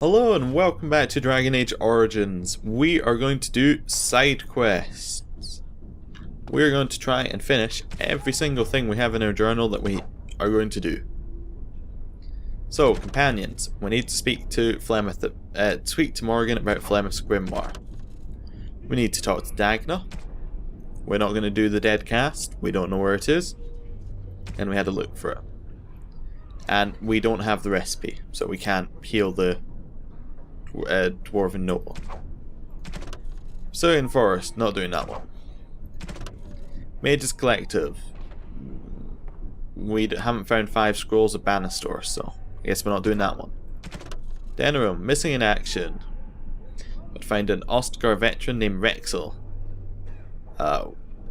Hello and welcome back to Dragon Age Origins. We are going to do side quests. We're going to try and finish every single thing we have in our journal that we are going to do. So, companions, we need to speak to Morgan about Flemeth's grimoire. We need to talk to Dagna. We're not going to do the dead cast. We don't know where it is. And we had to look for it. And we don't have the recipe, so we can't heal the Dwarven Noble. Pursuing Forest, not doing that one. Mages Collective. We haven't found 5 scrolls of Banastor, so I guess we're not doing that one. Denerim, missing in action. But find an Ostgar veteran named Rexel.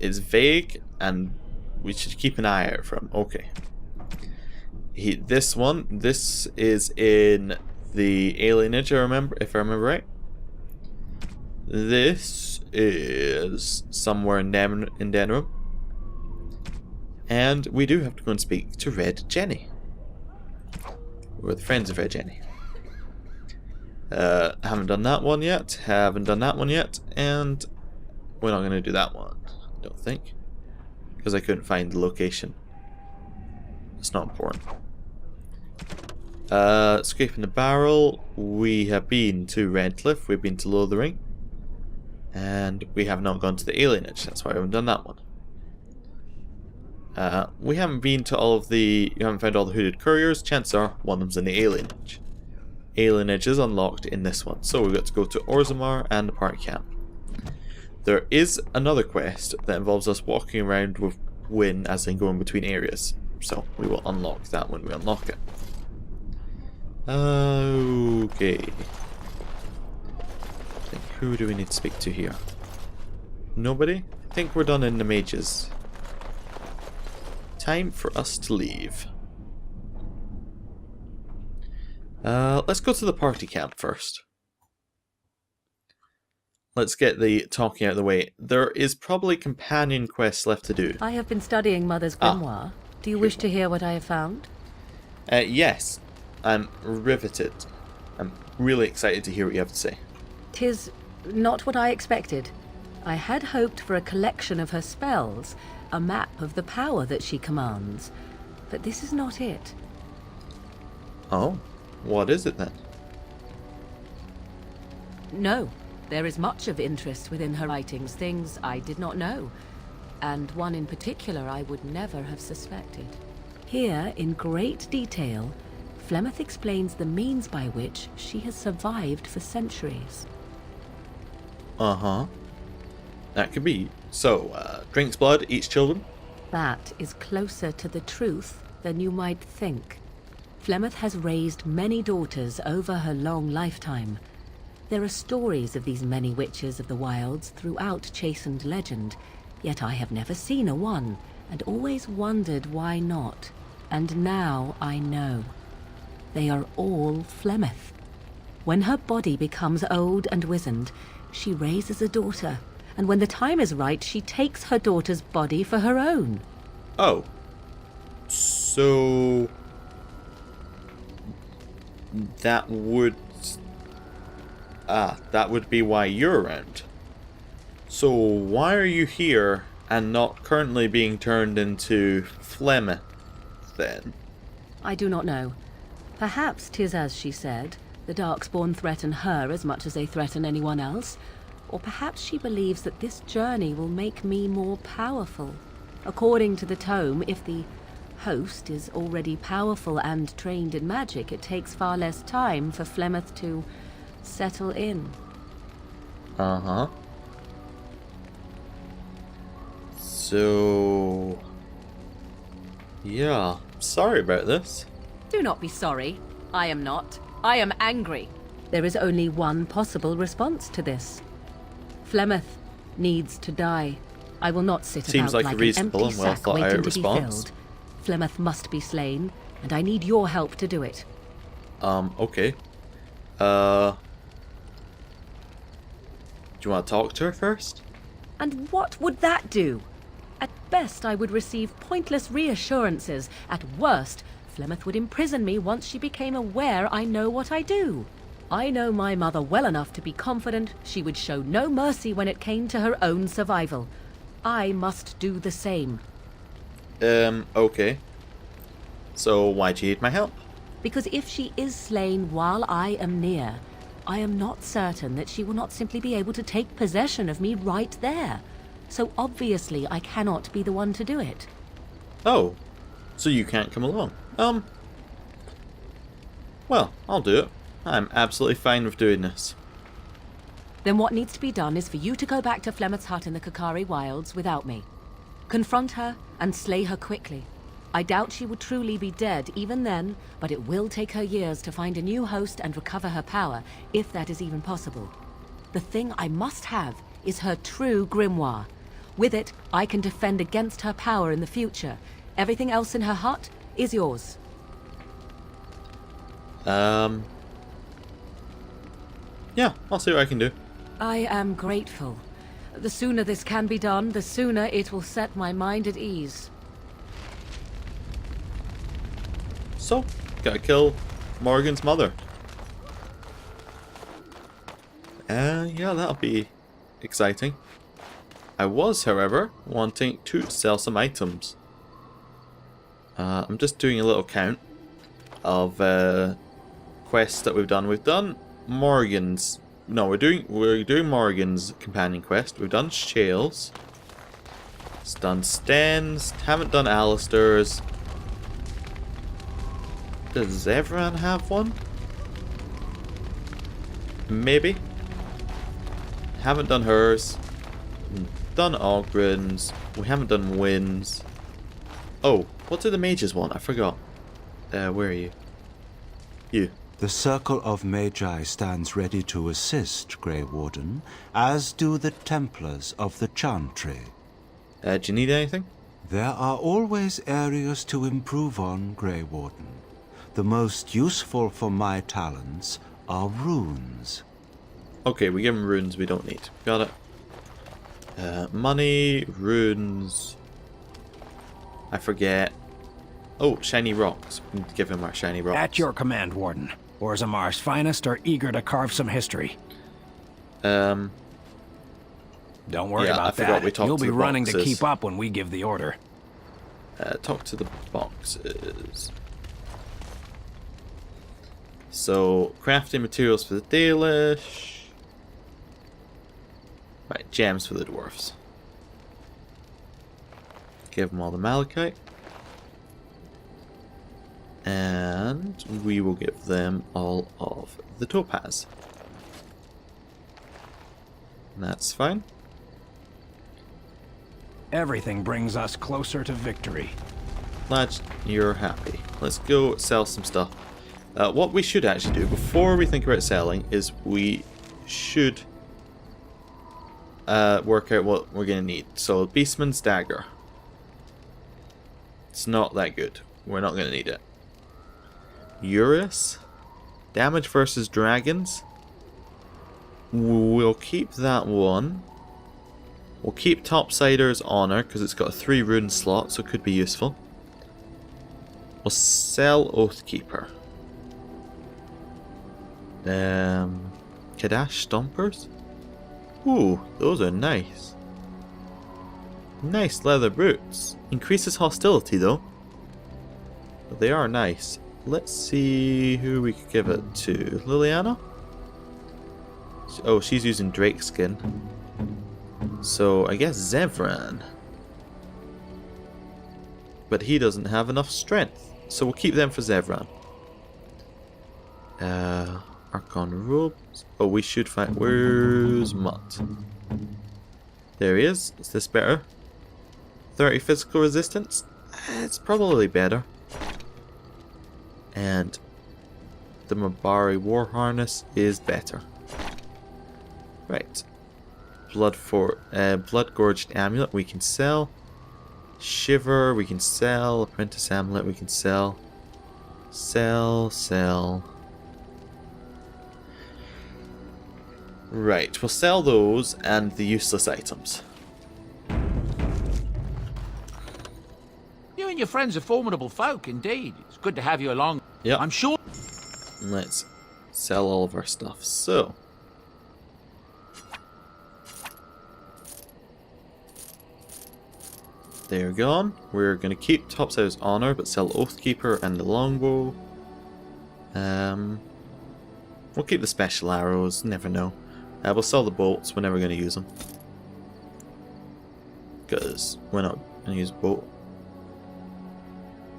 It's vague, and we should keep an eye out for him. Okay. This is in the alienage, if I remember right. This is somewhere in Denerim. And we do have to go and speak to Red Jenny. We're the friends of Red Jenny. Haven't done that one yet. And we're not going to do that one, I don't think. Because I couldn't find the location. It's not important. Scraping the Barrel. We have been to Redcliffe. We've been to Lothering. And we have not gone to the alienage. That's why we haven't done that one. We haven't been to all of the... You haven't found all the hooded couriers. Chances are one of them's in the alienage. Alienage is unlocked in this one. So we've got to go to Orzammar and the party camp. There is another quest that involves us walking around with Wynn as in going between areas. So we will unlock that when we unlock it. Okay. Who do we need to speak to here? Nobody? I think we're done in the mages. Time for us to leave. Let's go to the party camp first. Let's get the talking out of the way. There is probably companion quests left to do. I have been studying Mother's grimoire. Do you wish to hear what I have found? Yes. I'm riveted. I'm really excited to hear what you have to say. 'Tis not what I expected. I had hoped for a collection of her spells, a map of the power that she commands. But this is not it. Oh, what is it then? No, there is much of interest within her writings, things I did not know. And one in particular I would never have suspected. Here, in great detail, Flemeth explains the means by which she has survived for centuries. Uh-huh. That could be. So, drinks blood, eats children? That is closer to the truth than you might think. Flemeth has raised many daughters over her long lifetime. There are stories of these many witches of the wilds throughout chastened legend, yet I have never seen a one, and always wondered why not. And now I know. They are all Flemeth. When her body becomes old and wizened, she raises a daughter, and when the time is right, she takes her daughter's body for her own. Oh. So... that would be why you're around. So why are you here and not currently being turned into Flemeth, then? I do not know. Perhaps 'tis as she said, the Darkspawn threaten her as much as they threaten anyone else. Or perhaps she believes that this journey will make me more powerful. According to the tome, if the host is already powerful and trained in magic, it takes far less time for Flemeth to settle in. Uh-huh. So... yeah, sorry about this. Do not be sorry. I am not. I am angry. There is only one possible response to this. Flemeth needs to die. I will not sit Seems about like a an reasonable empty and well sack thought out waiting to response. be filled. Flemeth must be slain, and I need your help to do it. Okay. Do you want to talk to her first? And what would that do? At best, I would receive pointless reassurances. At worst, Flemeth would imprison me once she became aware I know what I do. I know my mother well enough to be confident she would show no mercy when it came to her own survival. I must do the same. Okay. So why'd you need my help? Because if she is slain while I am near, I am not certain that she will not simply be able to take possession of me right there. So obviously I cannot be the one to do it. Oh, so you can't come along. Well, I'll do it. I'm absolutely fine with doing this. Then what needs to be done is for you to go back to Flemeth's hut in the Kakari Wilds without me. Confront her and slay her quickly. I doubt she will truly be dead even then, but it will take her years to find a new host and recover her power, if that is even possible. The thing I must have is her true grimoire. With it, I can defend against her power in the future. Everything else in her hut is yours. Yeah, I'll see what I can do. I am grateful. The sooner this can be done, the sooner it will set my mind at ease. So, gotta kill Morgan's mother. Yeah, that'll be exciting. I was, however, wanting to sell some items. I'm just doing a little count of quests that we've done. We've done Morgan's. No, we're doing Morgan's companion quest. We've done Shale's. It's done Sten's. Haven't done Alistair's. Does everyone have one? Maybe. Haven't done hers. Done Ogren's. We haven't done Wynn's. Oh, what did the mages want? I forgot. Where are you? You. The Circle of Magi stands ready to assist, Grey Warden, as do the Templars of the Chantry. Do you need anything? There are always areas to improve on, Grey Warden. The most useful for my talents are runes. Okay, we give him runes we don't need. Got it. Money, runes. I forget. Oh, shiny rocks. We need to give him our shiny rocks. At your command, Warden. Orzamar's finest are eager to carve some history. Don't Don't worry Yeah, I about forgot that. we talked You'll to be the running to boxes. keep up when we give the order. Talk to the boxes. So, crafting materials for the Dalish. Right, gems for the dwarfs. Give them all the malachite. And we will give them all of the topaz. That's fine. Everything brings us closer to victory. Glad you're happy. Let's go sell some stuff. What we should actually do before we think about selling is we should work out what we're going to need. So, Beastman's Dagger. It's not that good. We're not going to need it. Eurus. Damage versus dragons. We'll keep that one. We'll keep Topsider's Honor because it's got a 3 rune slot, so it could be useful. We'll sell Oathkeeper. Kadash Stompers? Ooh, those are nice. Nice leather boots. Increases hostility though. But they are nice. Let's see who we could give it to. Liliana? Oh, she's using Drake skin. So I guess Zevran. But he doesn't have enough strength. So we'll keep them for Zevran. Archon robes. Oh, we should find. Where's Mutt? There he is. Is this better? 30 physical resistance? It's probably better. And the Mabari War Harness is better. Right. Blood Gorged Amulet we can sell. Shiver we can sell. Apprentice Amulet we can sell. Sell. Right, we'll sell those and the useless items. You and your friends are formidable folk, indeed. It's good to have you along. Yep. I'm sure. Let's sell all of our stuff. So, they're gone. We're going to keep Topsow's Honor, but sell Oathkeeper and the Longbow. We'll keep the special arrows, never know. We'll sell the bolts, we're never going to use them. Because we're not going to use a bolt.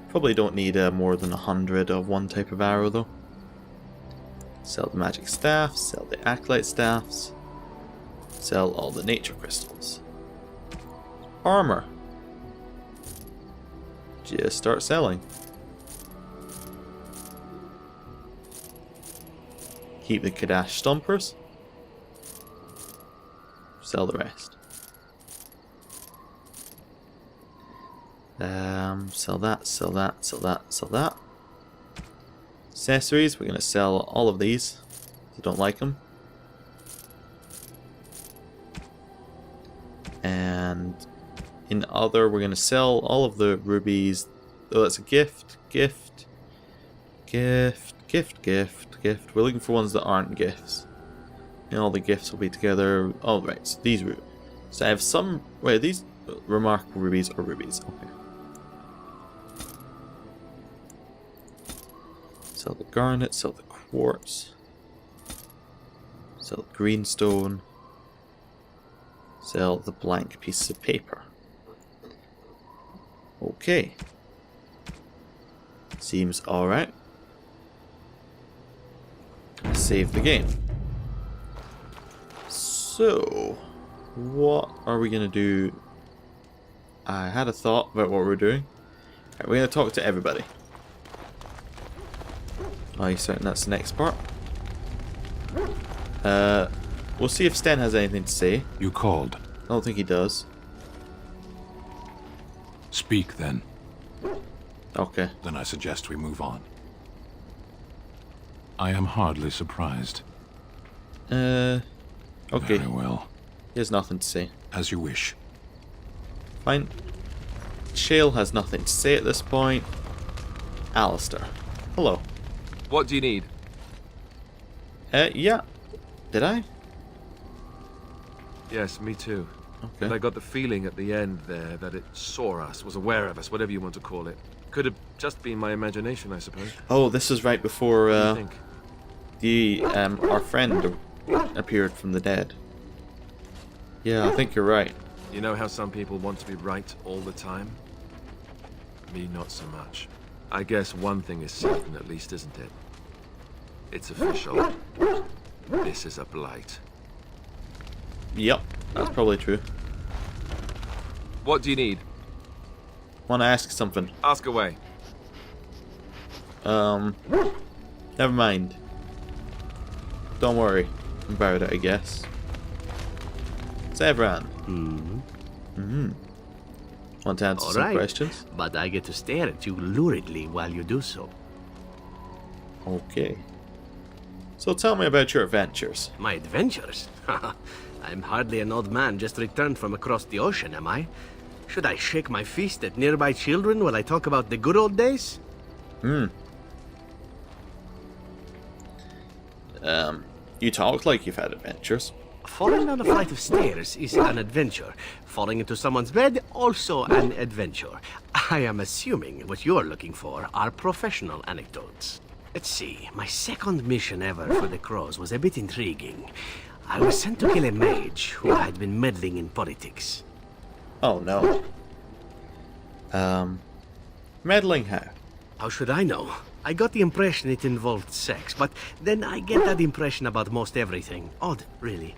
Probably don't need more than 100 of one type of arrow though. Sell the magic staffs, sell the acolyte staffs. Sell all the nature crystals. Armor. Just start selling. Keep the Kadash Stompers. Sell the rest. Sell that, sell that, sell that, sell that. Accessories, we're going to sell all of these. I don't like them. And in other, we're going to sell all of the rubies. Oh, that's a gift, gift, gift, gift, gift, gift. We're looking for ones that aren't gifts. And all the gifts will be together. Oh, right, so these rubies. So I have some. Wait, these remarkable rubies are rubies. Okay. Sell the garnet, sell the quartz, sell the greenstone, sell the blank pieces of paper. Okay. Seems alright. Save the game. So, what are we going to do? I had a thought about what we're doing. Right, we're going to talk to everybody. Are you certain that's the next part? We'll see if Sten has anything to say. You called. I don't think he does. Speak then. Okay. Then I suggest we move on. I am hardly surprised. Okay. Very well. He has nothing to say. As you wish. Fine. Shale has nothing to say at this point. Alistair. Hello. What do you need? Yeah. Did I? Yes, me too. Okay. But I got the feeling at the end there that it saw us, was aware of us, whatever you want to call it. Could have just been my imagination, I suppose. Oh, this is right before What do you think? our friend appeared from the dead. Yeah, I think you're right. You know how some people want to be right all the time? Me, not so much. I guess one thing is certain, at least, isn't it? It's official. This is a blight. Yep, that's probably true. What do you need? Want to ask something? Ask away. Never mind. Don't worry about it, I guess. Sevran. Want to answer some questions? But I get to stare at you luridly while you do so. Okay. So tell me about your adventures. My adventures? I'm hardly an old man just returned from across the ocean, am I? Should I shake my fist at nearby children while I talk about the good old days? You talk like you've had adventures. Falling down a flight of stairs is an adventure. Falling into someone's bed, also an adventure. I am assuming what you're looking for are professional anecdotes. Let's see, my second mission ever for the Crows was a bit intriguing. I was sent to kill a mage who had been meddling in politics. Oh no. Meddling how? How should I know? I got the impression it involved sex, but then I get that impression about most everything. Odd, really.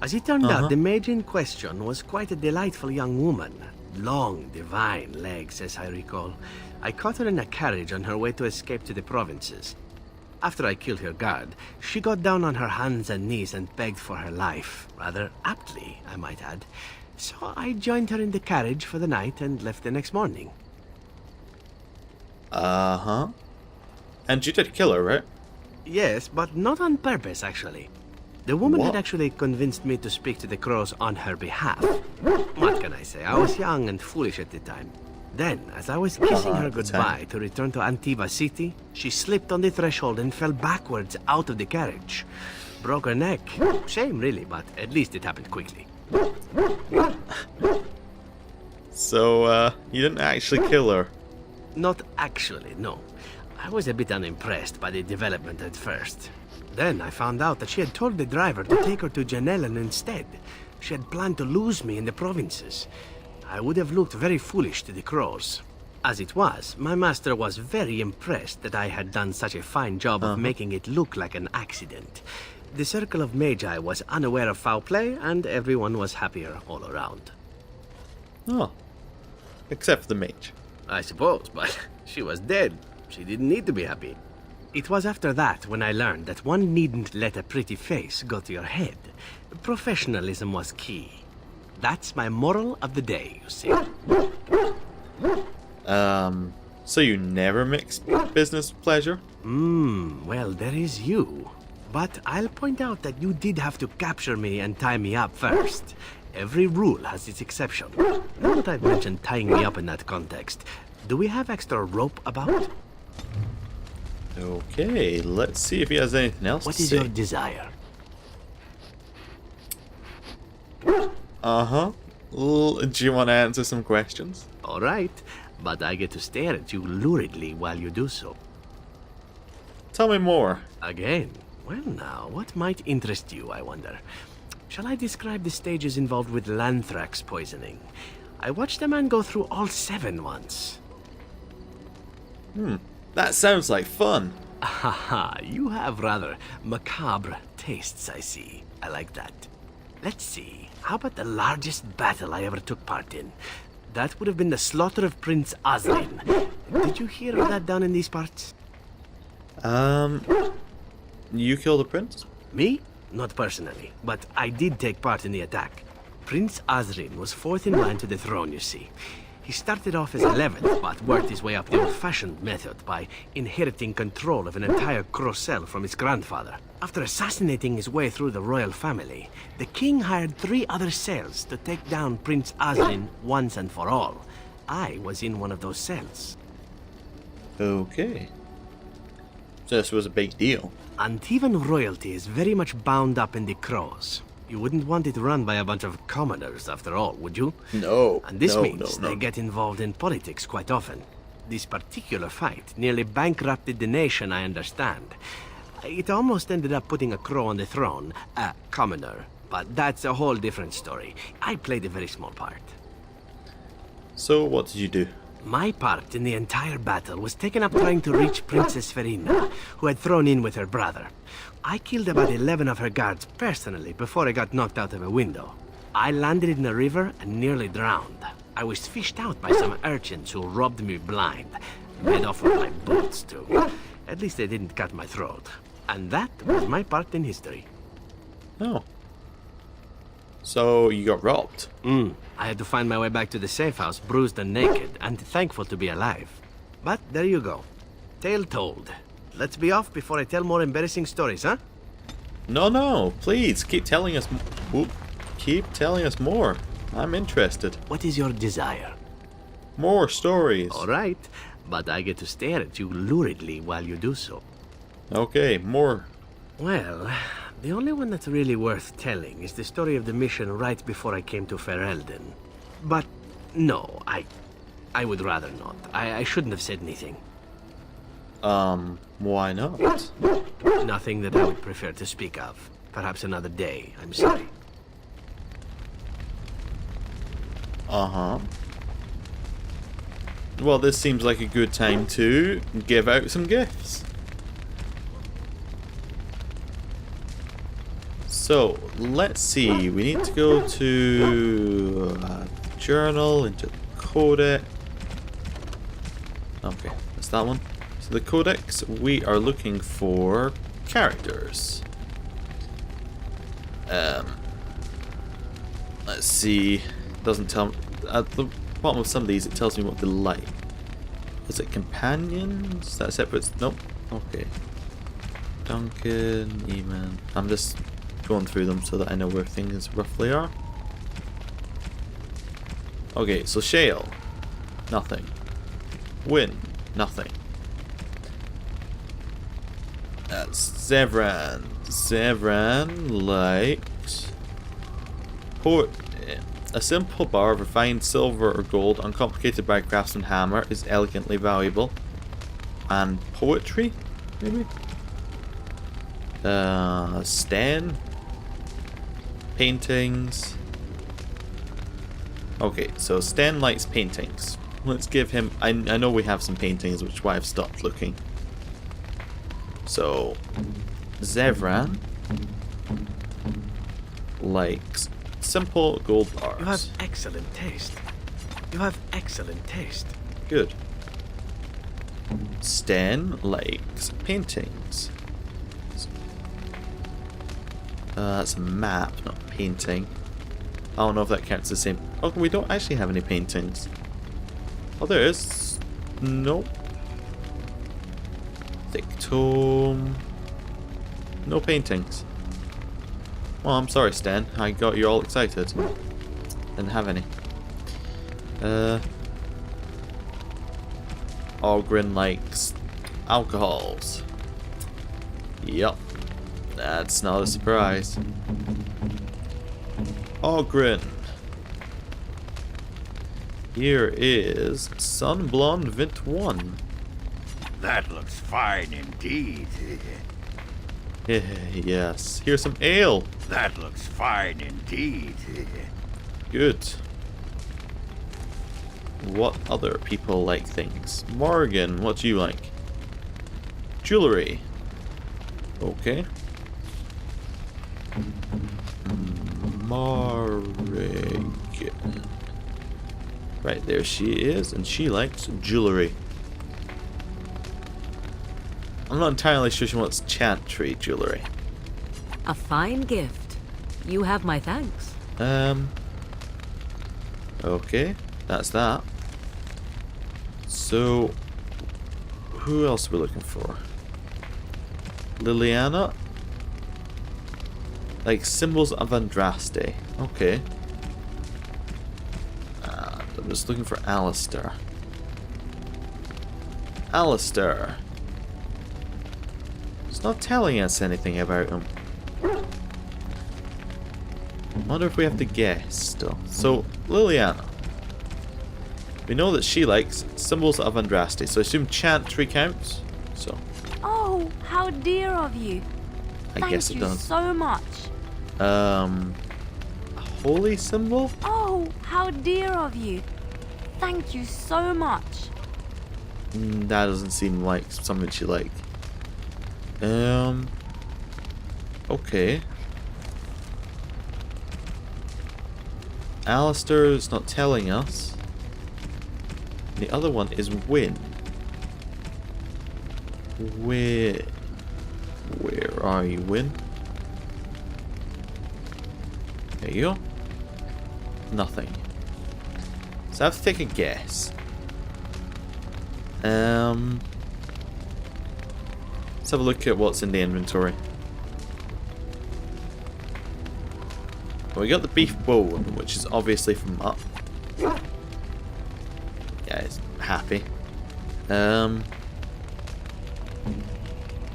As it turned out, the mage in question was quite a delightful young woman. Long, divine legs, as I recall. I caught her in a carriage on her way to escape to the provinces. After I killed her guard, she got down on her hands and knees and begged for her life. Rather aptly, I might add. So I joined her in the carriage for the night and left the next morning. Uh-huh. And you did kill her, right? Yes, but not on purpose, actually. The woman What? had actually convinced me to speak to the Crows on her behalf. What can I say? I was young and foolish at the time. Then, as I was kissing her at the goodbye to return to Antiva City, she slipped on the threshold and fell backwards out of the carriage. Broke her neck. Shame, really, but at least it happened quickly. So, you didn't actually kill her? Not actually, no. I was a bit unimpressed by the development at first. Then I found out that she had told the driver to take her to Janellen instead. She had planned to lose me in the provinces. I would have looked very foolish to the crows. As it was, my master was very impressed that I had done such a fine job of making it look like an accident. The Circle of Magi was unaware of foul play, and everyone was happier all around. Oh. Except for the mage. I suppose, but she was dead. She didn't need to be happy. It was after that when I learned that one needn't let a pretty face go to your head. Professionalism was key. That's my moral of the day, you see. So you never mix business with pleasure? Well, there is you. But I'll point out that you did have to capture me and tie me up first. Every rule has its exception. Now that I've mentioned tying me up in that context, do we have extra rope about? Okay, let's see if he has anything else What to is say. your desire? Uh-huh. Do you want to answer some questions? All right, but I get to stare at you luridly while you do so. Tell me more. Again? Well now, what might interest you, I wonder? Shall I describe the stages involved with Lanthrax poisoning? I watched a man go through all 7 once. That sounds like fun. Haha, you have rather macabre tastes, I see. I like that. Let's see, how about the largest battle I ever took part in? That would have been the slaughter of Prince Osrin. Did you hear of that down in these parts? You killed the prince? Me? Not personally, but I did take part in the attack. Prince Osrin was 4th in line to the throne, you see. He started off as 11th, but worked his way up the old-fashioned method by inheriting control of an entire Crocel from his grandfather. After assassinating his way through the royal family, the king hired 3 other cells to take down Prince Osrin once and for all. I was in one of those cells. Okay. So this was a big deal. Antivan royalty is very much bound up in the crows. You wouldn't want it run by a bunch of commoners, after all, would you? No. And this no, means no. they get involved in politics quite often. This particular fight nearly bankrupted the nation, I understand. It almost ended up putting a crow on the throne, a commoner. But that's a whole different story. I played a very small part. So what did you do? My part in the entire battle was taken up trying to reach Princess Verina, who had thrown in with her brother. I killed about 11 of her guards personally before I got knocked out of a window. I landed in a river and nearly drowned. I was fished out by some urchins who robbed me blind. Made off with my boots, too. At least they didn't cut my throat. And that was my part in history. Oh. So you got robbed? I had to find my way back to the safe house, bruised and naked, and thankful to be alive. But there you go. Tale told. Let's be off before I tell more embarrassing stories, huh? No, please keep telling us. Keep telling us more. I'm interested. What is your desire? More stories. All right, but I get to stare at you luridly while you do so. Okay, more. Well, the only one that's really worth telling is the story of the mission right before I came to Ferelden. But no, I would rather not. I shouldn't have said anything. Why not? Nothing that I would prefer to speak of. Perhaps another day, I'm sorry. Uh-huh. Well, this seems like a good time to give out some gifts. So, let's see. We need to go to journal, into codex. Okay, that's that one. So the codex, we are looking for characters. Let's see. Doesn't tell. At the bottom of some of these, it tells me what they like. Is it companions? Is that separate? Nope. Okay. Duncan, Eamon. I'm just going through them so that I know where things roughly are. Okay, so Shale. Nothing. Win. Nothing. That's Zevran. Zevran likes a simple bar of refined silver or gold, uncomplicated by a craftsman hammer, is elegantly valuable. And poetry, maybe? Sten. Paintings. Okay, so Sten likes paintings. Let's give him... I know we have some paintings, which is why I've stopped looking. So, Zevran likes simple gold bars. You have excellent taste. You have excellent taste. Good. Sten likes paintings. That's a map, not a painting. I don't know if that counts the same. Oh, we don't actually have any paintings. Oh, there is. Nope. Thick tome. No paintings. Oh, I'm sorry, Stan. I got you all excited. Didn't have any. Ogren likes alcohols. Yup. That's not a surprise. Ogren. Here is Sun Blonde Vint 1. That looks fine indeed. Yes. Here's some ale. That looks fine indeed. Good. What other people like things? Morgan, what do you like? Jewelry. Okay. Morgan. Right, there she is, and she likes jewelry. I'm not entirely sure she wants chantry jewelry. A fine gift. You have my thanks. Okay, that's that. So, who else are we looking for? Liliana? Like symbols of Andraste. Okay. I'm just looking for Alistair. Alistair. It's not telling us anything about him. I wonder if we have to guess still. So, Liliana. We know that she likes symbols of Andraste, so I assume chantry counts. So, Oh, how dear of you. I guess it does. Thank you so much. A holy symbol? Oh, how dear of you. Thank you so much. That doesn't seem like something she liked. Okay. Alistair is not telling us. The other one is Win. Where are you, Win? There you go. Nothing. So I have to take a guess. Let's have a look at what's in the inventory. Well, we got the beef bone, which is obviously from up. Yeah, it's happy.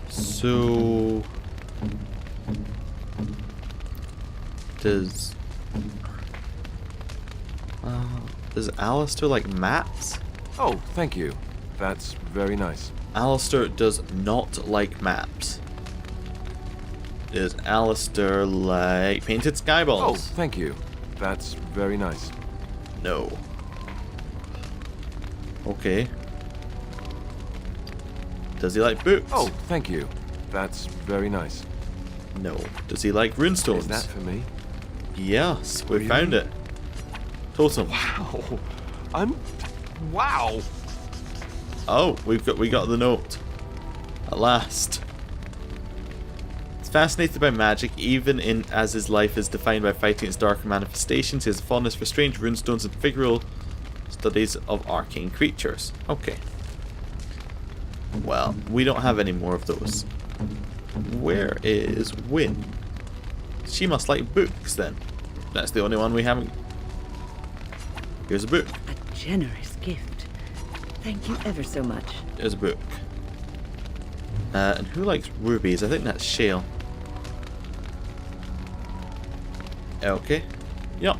So does Alistair like maps? Oh, thank you. That's very nice. Alistair does not like maps. Does Alistair like painted Oh, skyballs? thank you. That's very nice. No. Okay. Does he like books? Oh, thank you. That's very nice. No. Does he like runestones? Is that for me? Yes, we Really? found it. Totem. Wow. Wow. Oh, we got the note. At last. He's fascinated by magic, even as his life is defined by fighting its darker manifestations. He has a fondness for strange runestones and figural studies of arcane creatures. Okay. Well, we don't have any more of those. Where is Win? She must like books then. That's the only one we haven't. Here's a book. A generous gift. Thank you ever so much. There's a book. And who likes rubies? I think that's Shale. Okay. Yep.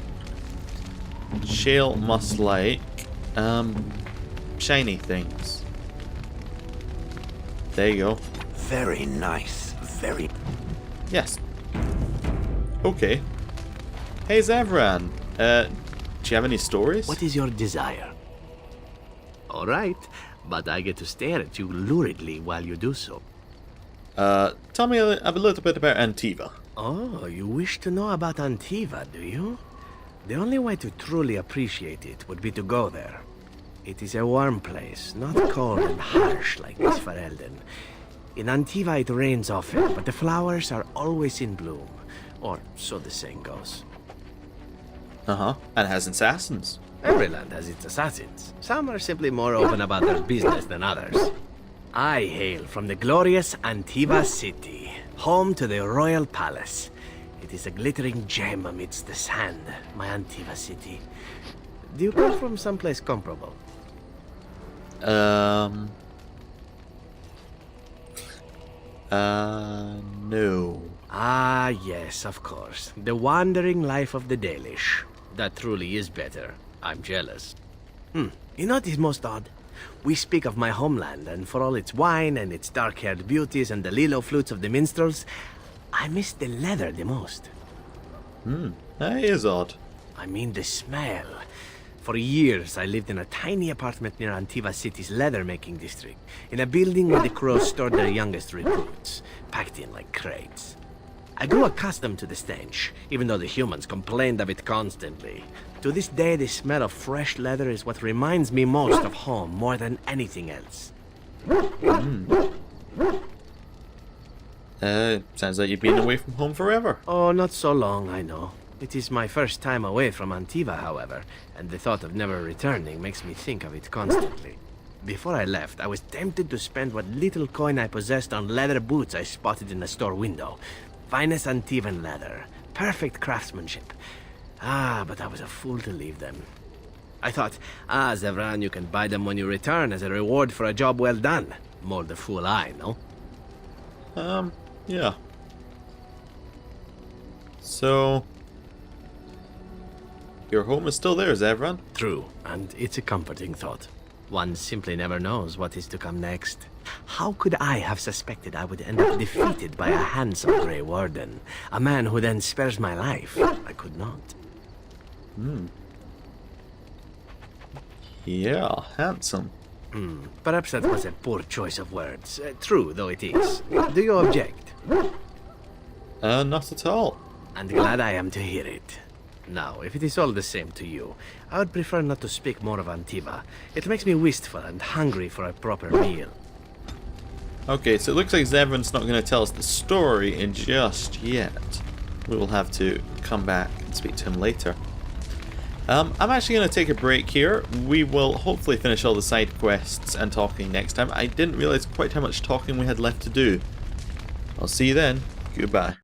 Shale must like shiny things. There you go. Very nice. Very. Yes. Okay. Hey Zevran, do you have any stories? What is your desire? All right, but I get to stare at you luridly while you do so. Tell me a little bit about Antiva. Oh, you wish to know about Antiva, do you? The only way to truly appreciate it would be to go there. It is a warm place, not cold and harsh like this Ferelden. In Antiva it rains often, but the flowers are always in bloom. Or so the saying goes. Uh-huh. And it has assassins. Every land has its assassins. Some are simply more open about their business than others. I hail from the glorious Antiva city, home to the royal palace. It is a glittering gem amidst the sand, my Antiva city. Do you come from someplace comparable? No. Ah, yes, of course. The wandering life of the Dalish. That truly is better. I'm jealous. You know what is most odd? We speak of my homeland, and for all its wine and its dark-haired beauties and the lilo flutes of the minstrels, I miss the leather the most. That is odd. I mean the smell. For years, I lived in a tiny apartment near Antiva City's leather-making district, in a building where the crows stored their youngest recruits, packed in like crates. I grew accustomed to the stench, even though the humans complained of it constantly. To this day, the smell of fresh leather is what reminds me most of home more than anything else. Sounds like you've been away from home forever. Oh, not so long, I know. It is my first time away from Antiva, however, and the thought of never returning makes me think of it constantly. Before I left, I was tempted to spend what little coin I possessed on leather boots I spotted in a store window. Finest Antivan leather, perfect craftsmanship. Ah, but I was a fool to leave them. I thought, Zevran, you can buy them when you return as a reward for a job well done. More the fool I, no? Yeah. So, your home is still there, Zevran? True, and it's a comforting thought. One simply never knows what is to come next. How could I have suspected I would end up defeated by a handsome Grey Warden? A man who then spares my life? I could not. Yeah, handsome. Perhaps that was a poor choice of words. True, though it is. Do you object? Not at all. And glad I am to hear it. Now, if it is all the same to you, I would prefer not to speak more of Antiva. It makes me wistful and hungry for a proper meal. Okay, so it looks like Zevran's not going to tell us the story in just yet. We will have to come back and speak to him later. I'm actually going to take a break here. We will hopefully finish all the side quests and talking next time. I didn't realize quite how much talking we had left to do. I'll see you then. Goodbye.